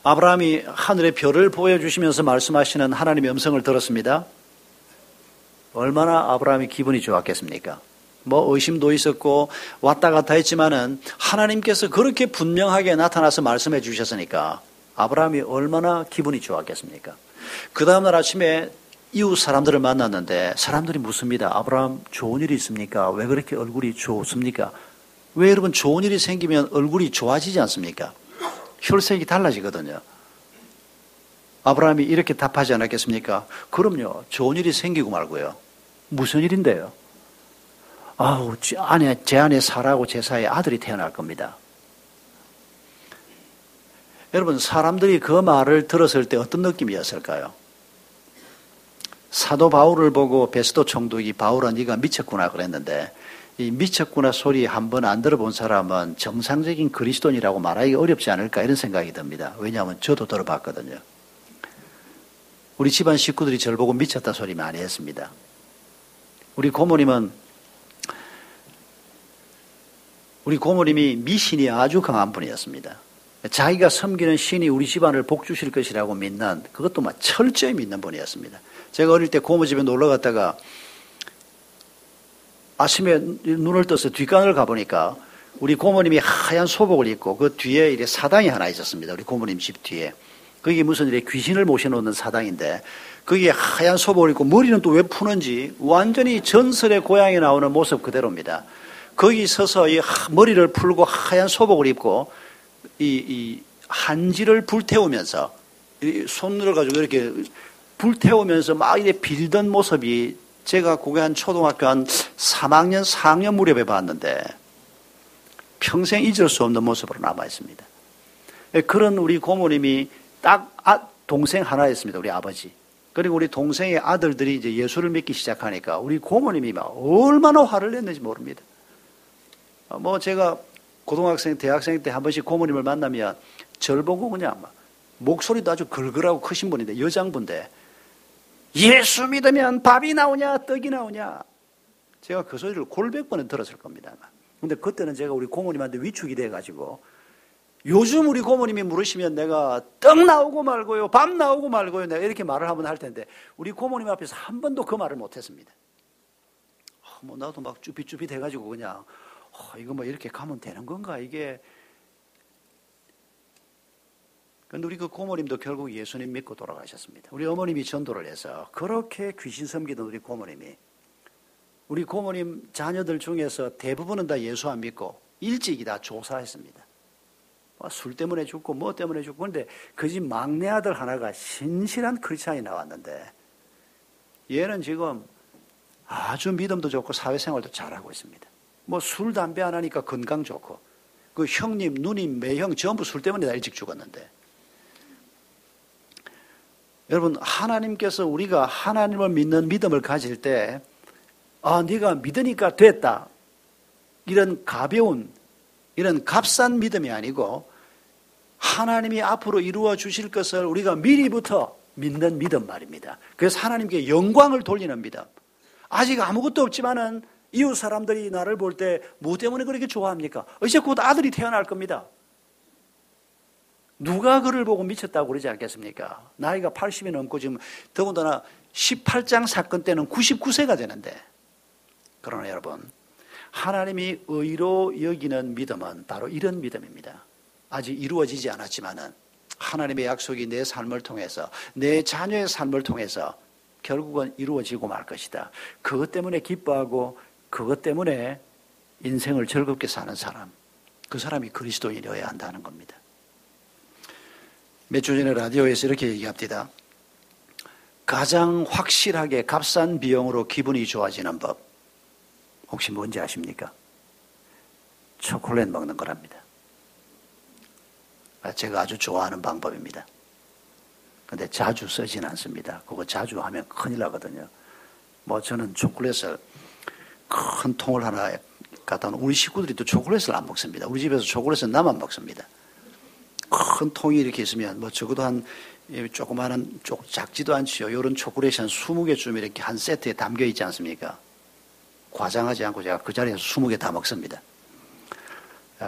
아브라함이 하늘의 별을 보여주시면서 말씀하시는 하나님의 음성을 들었습니다. 얼마나 아브라함이 기분이 좋았겠습니까? 뭐 의심도 있었고 왔다 갔다 했지만은 하나님께서 그렇게 분명하게 나타나서 말씀해 주셨으니까 아브라함이 얼마나 기분이 좋았겠습니까? 그 다음날 아침에 이웃 사람들을 만났는데 사람들이 묻습니다. 아브라함 좋은 일이 있습니까? 왜 그렇게 얼굴이 좋습니까? 왜 여러분 좋은 일이 생기면 얼굴이 좋아지지 않습니까? 혈색이 달라지거든요. 아브라함이 이렇게 답하지 않았겠습니까? 그럼요. 좋은 일이 생기고 말고요. 무슨 일인데요? 아우, 제 안에 사라하고 제 사이에 아들이 태어날 겁니다. 여러분, 사람들이 그 말을 들었을 때 어떤 느낌이었을까요? 사도 바울을 보고 베스도 총독이 바울아 네가 미쳤구나 그랬는데, 이 미쳤구나 소리 한번 안 들어본 사람은 정상적인 그리스도인이라고 말하기 어렵지 않을까 이런 생각이 듭니다. 왜냐하면 저도 들어봤거든요. 우리 집안 식구들이 저를 보고 미쳤다 소리 많이 했습니다. 우리 고모님이 미신이 아주 강한 분이었습니다. 자기가 섬기는 신이 우리 집안을 복 주실 것이라고 믿는, 그것도 막 철저히 믿는 분이었습니다. 제가 어릴 때 고모 집에 놀러 갔다가 아침에 눈을 떠서 뒷간을 가보니까 우리 고모님이 하얀 소복을 입고 그 뒤에 이렇게 사당이 하나 있었습니다. 우리 고모님 집 뒤에. 그게 무슨 이렇게 귀신을 모셔놓는 사당인데, 거기에 하얀 소복을 입고 머리는 또 왜 푸는지 완전히 전설의 고향에 나오는 모습 그대로입니다. 거기 서서 이 머리를 풀고 하얀 소복을 입고 이 한지를 불태우면서 손을 가지고 이렇게 불태우면서 막 이렇게 빌던 모습이 제가 그게 한 초등학교 한 3학년, 4학년 무렵에 봤는데 평생 잊을 수 없는 모습으로 남아 있습니다. 그런 우리 고모님이 딱 동생 하나였습니다. 우리 아버지. 그리고 우리 동생의 아들들이 이제 예수를 믿기 시작하니까 우리 고모님이 막 얼마나 화를 냈는지 모릅니다. 뭐 제가 고등학생, 대학생 때 한 번씩 고모님을 만나면 절 보고 그냥 막 목소리도 아주 걸걸하고 크신 분인데, 여장분인데 예수 믿으면 밥이 나오냐 떡이 나오냐, 제가 그 소리를 골백 번은 들었을 겁니다. 근데 그때는 제가 우리 고모님한테 위축이 돼가지고 요즘 우리 고모님이 물으시면 내가 떡 나오고 말고요, 밥 나오고 말고요, 내가 이렇게 말을 한번 할 텐데 우리 고모님 앞에서 한 번도 그 말을 못했습니다. 뭐 나도 막 쭈삣쭈삣 해가지고 그냥 이거 뭐 이렇게 가면 되는 건가 이게. 근데 우리 그 고모님도 결국 예수님 믿고 돌아가셨습니다. 우리 어머님이 전도를 해서 그렇게 귀신 섬기던 우리 고모님 자녀들 중에서 대부분은 다 예수 안 믿고 일찍이 다 조사했습니다. 술 때문에 죽고 뭐 때문에 죽고. 그런데 그 집 막내 아들 하나가 신실한 크리스찬이 나왔는데 얘는 지금 아주 믿음도 좋고 사회생활도 잘하고 있습니다. 뭐 술, 담배 안 하니까 건강 좋고, 그 형님, 누님, 매형 전부 술 때문에 다 일찍 죽었는데. 여러분, 하나님께서 우리가 하나님을 믿는 믿음을 가질 때, 네가 믿으니까 됐다, 이런 가벼운, 이런 값싼 믿음이 아니고 하나님이 앞으로 이루어 주실 것을 우리가 미리부터 믿는 믿음 말입니다. 그래서 하나님께 영광을 돌리는 믿음. 아직 아무것도 없지만은 이웃 사람들이 나를 볼 때 뭐 때문에 그렇게 좋아합니까? 이제 곧 아들이 태어날 겁니다. 누가 그를 보고 미쳤다고 그러지 않겠습니까? 나이가 80이 넘고 지금 더군다나 18장 사건 때는 99세가 되는데. 그러나 여러분, 하나님이 의로 여기는 믿음은 바로 이런 믿음입니다. 아직 이루어지지 않았지만은 하나님의 약속이 내 삶을 통해서, 내 자녀의 삶을 통해서 결국은 이루어지고 말 것이다. 그것 때문에 기뻐하고 그것 때문에 인생을 즐겁게 사는 사람, 그 사람이 그리스도인이어야 한다는 겁니다. 몇 주 전에 라디오에서 이렇게 얘기합니다. 가장 확실하게 값싼 비용으로 기분이 좋아지는 법, 혹시 뭔지 아십니까? 초콜릿 먹는 거랍니다. 제가 아주 좋아하는 방법입니다. 근데 자주 쓰진 않습니다. 그거 자주 하면 큰일 나거든요. 뭐 저는 초콜릿을 큰 통을 하나 갖다 놓은, 우리 식구들이 또 초콜릿을 안 먹습니다. 우리 집에서 초콜릿은 나만 먹습니다. 큰 통이 이렇게 있으면 뭐 적어도 한 조그마한 작지도 않지요. 이런 초콜릿이 한 20개쯤 이렇게 한 세트에 담겨 있지 않습니까? 과장하지 않고 제가 그 자리에서 20개 다 먹습니다.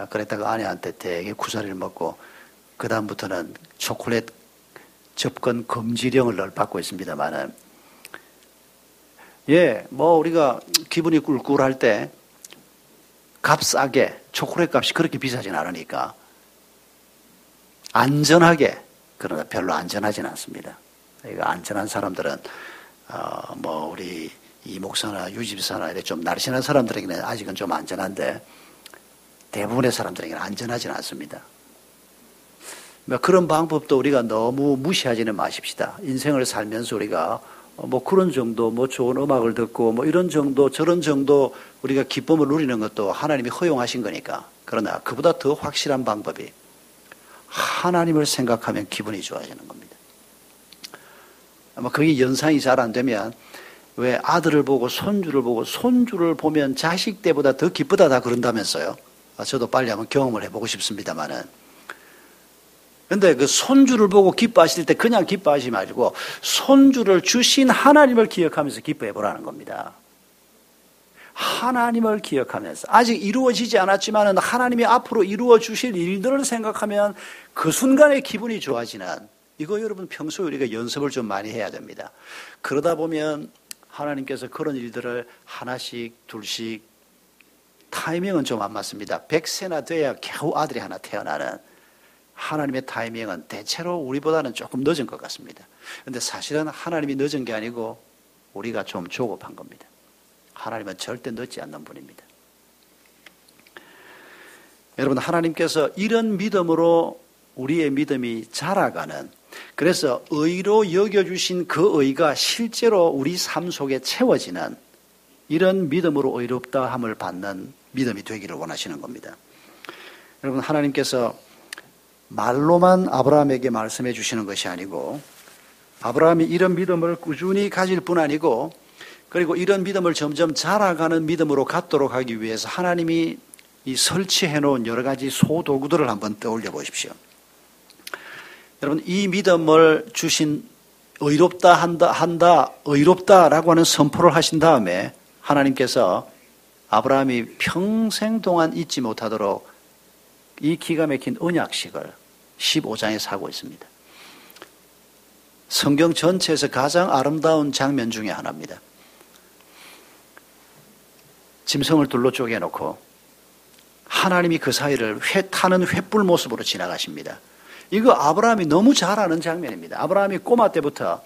그랬다가 아내한테 되게 구사리를 먹고 그 다음부터는 초콜릿 접근 금지령을 늘 받고 있습니다만은, 뭐 우리가 기분이 꿀꿀할 때 값싸게, 초콜릿 값이 그렇게 비싸진 않으니까 안전하게, 그러나 별로 안전하진 않습니다. 안전한 사람들은 뭐 우리 이 목사나 유집사나 이렇게 좀 날씬한 사람들에게는 아직은 좀 안전한데 대부분의 사람들에게는 안전하진 않습니다. 그런 방법도 우리가 너무 무시하지는 마십시다. 인생을 살면서 우리가 뭐 그런 정도, 뭐 좋은 음악을 듣고 뭐 이런 정도, 저런 정도 우리가 기쁨을 누리는 것도 하나님이 허용하신 거니까. 그러나 그보다 더 확실한 방법이 하나님을 생각하면 기분이 좋아지는 겁니다. 아마 그게 연상이 잘 안 되면 왜 아들을 보고 손주를 보고 손주를 보면 자식 때보다 더 기쁘다 다 그런다면서요. 저도 빨리 한번 경험을 해보고 싶습니다만은. 근데 그 손주를 보고 기뻐하실 때 그냥 기뻐하지 말고 손주를 주신 하나님을 기억하면서 기뻐해 보라는 겁니다. 하나님을 기억하면서 아직 이루어지지 않았지만 하나님이 앞으로 이루어 주실 일들을 생각하면 그 순간에 기분이 좋아지는, 이거 여러분 평소에 우리가 연습을 좀 많이 해야 됩니다. 그러다 보면 하나님께서 그런 일들을 하나씩 둘씩, 타이밍은 좀 안 맞습니다. 100세나 돼야 겨우 아들이 하나 태어나는 하나님의 타이밍은 대체로 우리보다는 조금 늦은 것 같습니다. 그런데 사실은 하나님이 늦은 게 아니고 우리가 좀 조급한 겁니다. 하나님은 절대 늦지 않는 분입니다. 여러분, 하나님께서 이런 믿음으로 우리의 믿음이 자라가는, 그래서 의로 여겨주신 그 의가 실제로 우리 삶 속에 채워지는 이런 믿음으로 의롭다함을 받는 믿음이 되기를 원하시는 겁니다. 여러분, 하나님께서 말로만 아브라함에게 말씀해 주시는 것이 아니고 아브라함이 이런 믿음을 꾸준히 가질 뿐 아니고 그리고 이런 믿음을 점점 자라가는 믿음으로 갖도록 하기 위해서 하나님이 이 설치해 놓은 여러 가지 소도구들을 한번 떠올려 보십시오. 여러분, 이 믿음을 주신 의롭다 한다 의롭다라고 하는 선포를 하신 다음에 하나님께서 아브라함이 평생 동안 잊지 못하도록 이 기가 막힌 언약식을 15장에서 하고 있습니다. 성경 전체에서 가장 아름다운 장면 중에 하나입니다. 짐승을 둘로 쪼개놓고 하나님이 그 사이를 타는 횃불 모습으로 지나가십니다. 이거 아브라함이 너무 잘 아는 장면입니다. 아브라함이 꼬마 때부터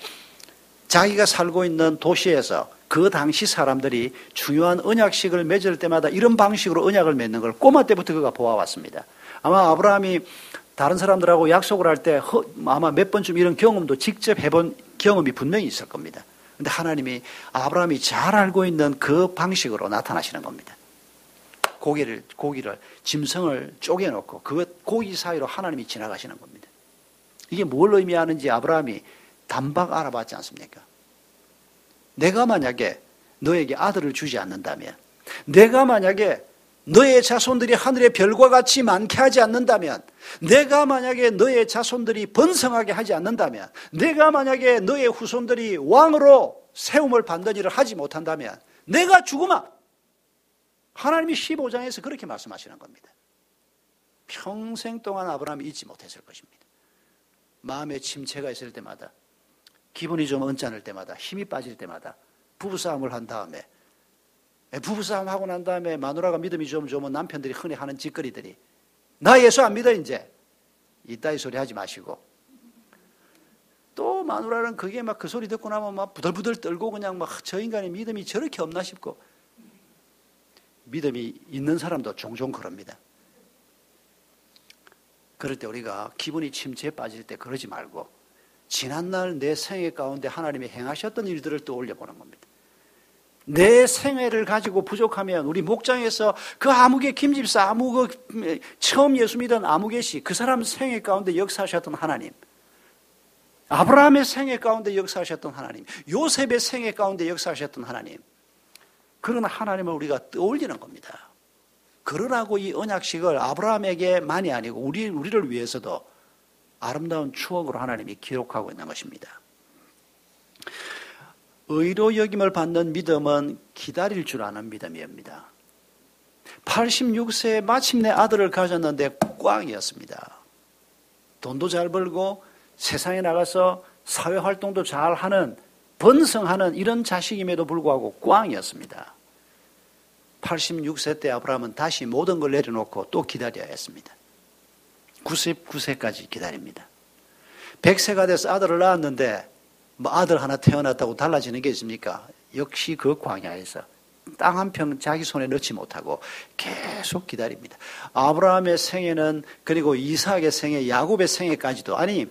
자기가 살고 있는 도시에서 그 당시 사람들이 중요한 언약식을 맺을 때마다 이런 방식으로 언약을 맺는 걸 꼬마 때부터 그가 보아왔습니다. 아마 아브라함이 다른 사람들하고 약속을 할 때 아마 몇 번쯤 이런 경험도 직접 해본 경험이 분명히 있을 겁니다. 그런데 하나님이 아브라함이 잘 알고 있는 그 방식으로 나타나시는 겁니다. 고기를 짐승을 쪼개놓고 그 고기 사이로 하나님이 지나가시는 겁니다. 이게 뭘 의미하는지 아브라함이 단박 알아봤지 않습니까? 내가 만약에 너에게 아들을 주지 않는다면, 내가 만약에 너의 자손들이 하늘의 별과 같이 많게 하지 않는다면, 내가 만약에 너의 자손들이 번성하게 하지 않는다면, 내가 만약에 너의 후손들이 왕으로 세움을 받는 일을 하지 못한다면 내가 죽으마. 하나님이 15장에서 그렇게 말씀하시는 겁니다. 평생 동안 아브라함이 잊지 못했을 것입니다. 마음에 침체가 있을 때마다, 기분이 좀 언짢을 때마다, 힘이 빠질 때마다 부부싸움을 한 다음에, 부부싸움 하고 난 다음에 마누라가 믿음이 좀 좋으면 남편들이 흔히 하는 짓거리들이, 나 예수 안 믿어 이제, 이따위 소리 하지 마시고, 또 마누라는 그게 막 그 소리 듣고 나면 막 부들부들 떨고 그냥 막 저 인간의 믿음이 저렇게 없나 싶고, 믿음이 있는 사람도 종종 그럽니다. 그럴 때 우리가 기분이 침체에 빠질 때 그러지 말고 지난날 내 생애 가운데 하나님이 행하셨던 일들을 떠올려 보는 겁니다. 내 생애를 가지고 부족하면 우리 목장에서 그 아무개 김집사, 처음 예수 믿은 아무개 씨, 그 사람 생애 가운데 역사하셨던 하나님, 아브라함의 생애 가운데 역사하셨던 하나님, 요셉의 생애 가운데 역사하셨던 하나님, 그런 하나님을 우리가 떠올리는 겁니다. 그러라고 이 언약식을 아브라함에게만이 아니고 우리를 위해서도 아름다운 추억으로 하나님이 기록하고 있는 것입니다. 의로 여김을 받는 믿음은 기다릴 줄 아는 믿음입니다. 86세에 마침내 아들을 가졌는데 꽝이었습니다. 돈도 잘 벌고 세상에 나가서 사회활동도 잘하는, 번성하는 이런 자식임에도 불구하고 꽝이었습니다. 86세 때 아브라함은 다시 모든 걸 내려놓고 또 기다려야 했습니다. 99세까지 기다립니다. 100세가 돼서 아들을 낳았는데 뭐 아들 하나 태어났다고 달라지는 게 있습니까? 역시 그 광야에서 땅 한 평 자기 손에 넣지 못하고 계속 기다립니다. 아브라함의 생애는, 그리고 이삭의 생애, 야곱의 생애까지도, 아니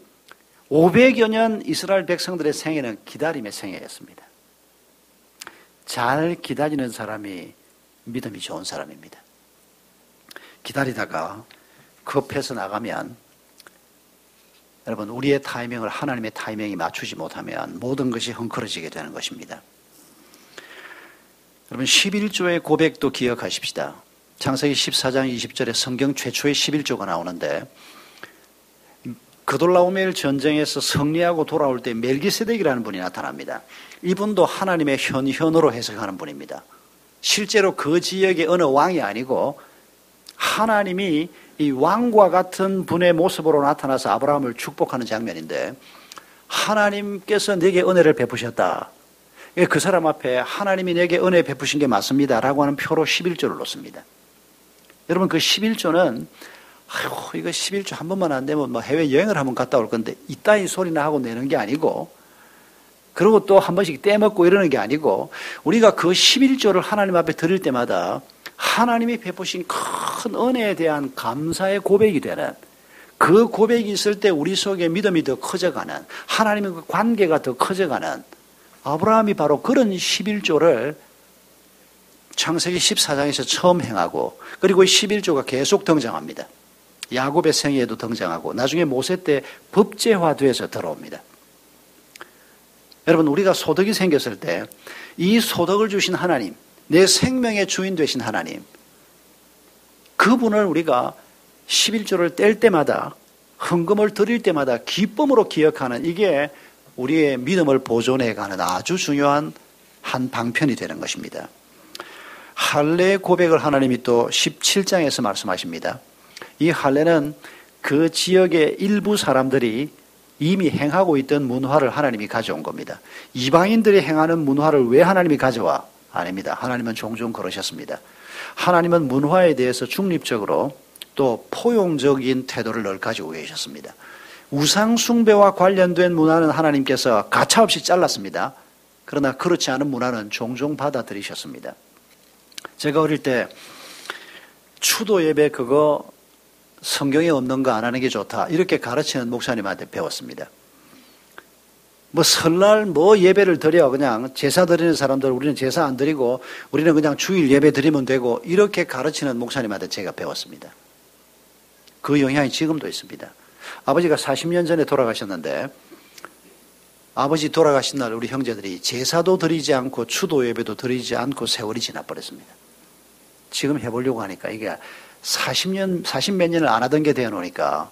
500여 년 이스라엘 백성들의 생애는 기다림의 생애였습니다. 잘 기다리는 사람이 믿음이 좋은 사람입니다. 기다리다가 급해서 나가면 여러분 우리의 타이밍을 하나님의 타이밍이 맞추지 못하면 모든 것이 헝클어지게 되는 것입니다. 여러분 11조의 고백도 기억하십시다. 창세기 14장 20절에 성경 최초의 11조가 나오는데 그돌라오멜 전쟁에서 승리하고 돌아올 때 멜기세덱이라는 분이 나타납니다. 이분도 하나님의 현현으로 해석하는 분입니다. 실제로 그 지역의 어느 왕이 아니고 하나님이 이 왕과 같은 분의 모습으로 나타나서 아브라함을 축복하는 장면인데 하나님께서 내게 은혜를 베푸셨다. 그 사람 앞에 하나님이 내게 은혜 베푸신 게 맞습니다 라고 하는 표로 11조를 놓습니다. 여러분 그 11조는 아이고 이거 11조 한 번만 안 되면 뭐 해외여행을 한번 갔다 올 건데 이따위 소리나 하고 내는 게 아니고 그리고 또 한 번씩 떼먹고 이러는 게 아니고 우리가 그 11조를 하나님 앞에 드릴 때마다 하나님이 베푸신 큰 은혜에 대한 감사의 고백이 되는 그 고백이 있을 때 우리 속에 믿음이 더 커져가는 하나님의 그 관계가 더 커져가는 아브라함이 바로 그런 11조를 창세기 14장에서 처음 행하고 그리고 11조가 계속 등장합니다. 야곱의 생애에도 등장하고 나중에 모세 때 법제화돼서 들어옵니다. 여러분 우리가 소득이 생겼을 때 이 소득을 주신 하나님 내 생명의 주인 되신 하나님 그분을 우리가 11조를 뗄 때마다 헌금을 드릴 때마다 기쁨으로 기억하는 이게 우리의 믿음을 보존해가는 아주 중요한 한 방편이 되는 것입니다. 할례의 고백을 하나님이 또 17장에서 말씀하십니다. 이 할례는 그 지역의 일부 사람들이 이미 행하고 있던 문화를 하나님이 가져온 겁니다. 이방인들이 행하는 문화를 왜 하나님이 가져와? 아닙니다. 하나님은 종종 그러셨습니다. 하나님은 문화에 대해서 중립적으로 또 포용적인 태도를 늘 가지고 계셨습니다. 우상 숭배와 관련된 문화는 하나님께서 가차없이 잘랐습니다. 그러나 그렇지 않은 문화는 종종 받아들이셨습니다. 제가 어릴 때 추도 예배 그거 성경에 없는 거 안 하는 게 좋다 이렇게 가르치는 목사님한테 배웠습니다. 뭐 설날 뭐 예배를 드려 그냥 제사 드리는 사람들 우리는 제사 안 드리고 우리는 그냥 주일 예배 드리면 되고 이렇게 가르치는 목사님한테 제가 배웠습니다. 그 영향이 지금도 있습니다. 아버지가 40년 전에 돌아가셨는데 아버지 돌아가신 날 우리 형제들이 제사도 드리지 않고 추도 예배도 드리지 않고 세월이 지나버렸습니다. 지금 해보려고 하니까 이게 40몇 년을 안 하던 게 되어놓으니까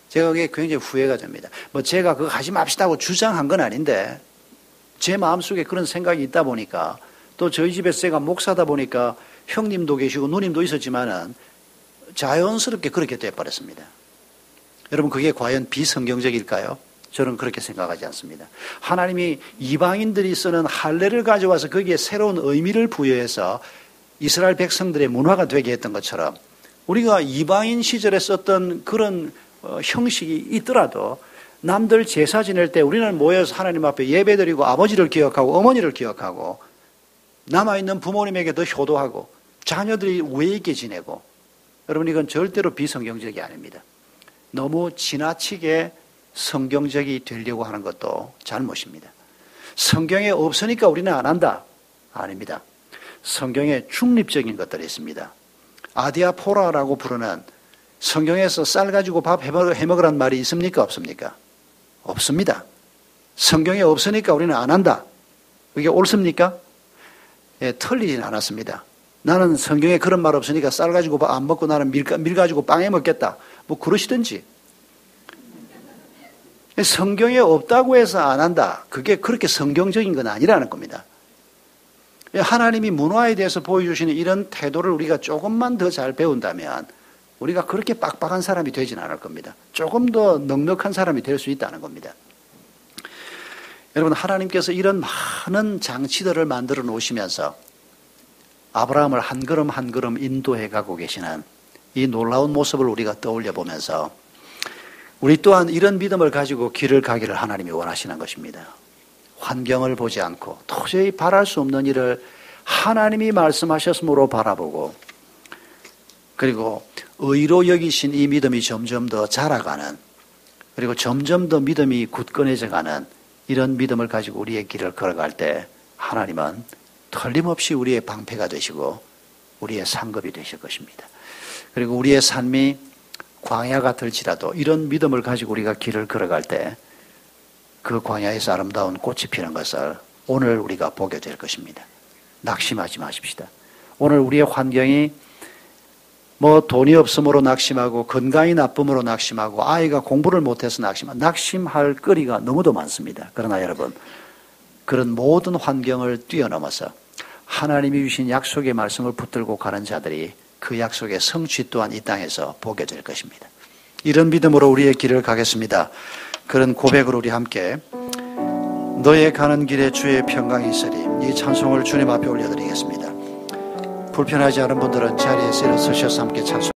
제가 그게 굉장히 후회가 됩니다. 뭐 제가 그거 하지 맙시다고 주장한 건 아닌데 제 마음속에 그런 생각이 있다 보니까 또 저희 집에서 제가 목사다 보니까 형님도 계시고 누님도 있었지만은 자연스럽게 그렇게 돼버렸습니다. 여러분 그게 과연 비성경적일까요? 저는 그렇게 생각하지 않습니다. 하나님이 이방인들이 쓰는 할례를 가져와서 거기에 새로운 의미를 부여해서 이스라엘 백성들의 문화가 되게 했던 것처럼 우리가 이방인 시절에 썼던 그런 형식이 있더라도 남들 제사 지낼 때 우리는 모여서 하나님 앞에 예배드리고 아버지를 기억하고 어머니를 기억하고 남아있는 부모님에게 더 효도하고 자녀들이 우애 있게 지내고 여러분 이건 절대로 비성경적이 아닙니다. 너무 지나치게 성경적이 되려고 하는 것도 잘못입니다. 성경에 없으니까 우리는 안 한다. 아닙니다. 성경에 중립적인 것들이 있습니다. 아디아포라라고 부르는 성경에서 쌀 가지고 밥 해먹으란 말이 있습니까? 없습니까? 없습니다. 성경에 없으니까 우리는 안 한다. 그게 옳습니까? 예, 틀리진 않았습니다. 나는 성경에 그런 말 없으니까 쌀 가지고 밥 안 먹고 나는 밀 가지고 빵 해 먹겠다. 뭐 그러시든지. 성경에 없다고 해서 안 한다. 그게 그렇게 성경적인 건 아니라는 겁니다. 하나님이 문화에 대해서 보여주시는 이런 태도를 우리가 조금만 더 잘 배운다면 우리가 그렇게 빡빡한 사람이 되진 않을 겁니다. 조금 더 넉넉한 사람이 될 수 있다는 겁니다. 여러분 하나님께서 이런 많은 장치들을 만들어 놓으시면서 아브라함을 한 걸음 한 걸음 인도해 가고 계시는 이 놀라운 모습을 우리가 떠올려 보면서 우리 또한 이런 믿음을 가지고 길을 가기를 하나님이 원하시는 것입니다. 환경을 보지 않고 도저히 바랄 수 없는 일을 하나님이 말씀하셨으므로 바라보고 그리고 의로 여기신 이 믿음이 점점 더 자라가는 그리고 점점 더 믿음이 굳건해져가는 이런 믿음을 가지고 우리의 길을 걸어갈 때 하나님은 틀림없이 우리의 방패가 되시고 우리의 상급이 되실 것입니다. 그리고 우리의 삶이 광야 같을지라도 이런 믿음을 가지고 우리가 길을 걸어갈 때 그 광야에서 아름다운 꽃이 피는 것을 오늘 우리가 보게 될 것입니다. 낙심하지 마십시다. 오늘 우리의 환경이 돈이 없음으로 낙심하고 건강이 나쁨으로 낙심하고 아이가 공부를 못해서 낙심할 거리가 너무도 많습니다. 그러나 여러분, 그런 모든 환경을 뛰어넘어서 하나님이 주신 약속의 말씀을 붙들고 가는 자들이 그 약속의 성취 또한 이 땅에서 보게 될 것입니다. 이런 믿음으로 우리의 길을 가겠습니다. 그런 고백으로 우리 함께 너의 가는 길에 주의 평강이 있으리 이 찬송을 주님 앞에 올려드리겠습니다. 불편하지 않은 분들은 자리에서 일어서셔서 함께 찬송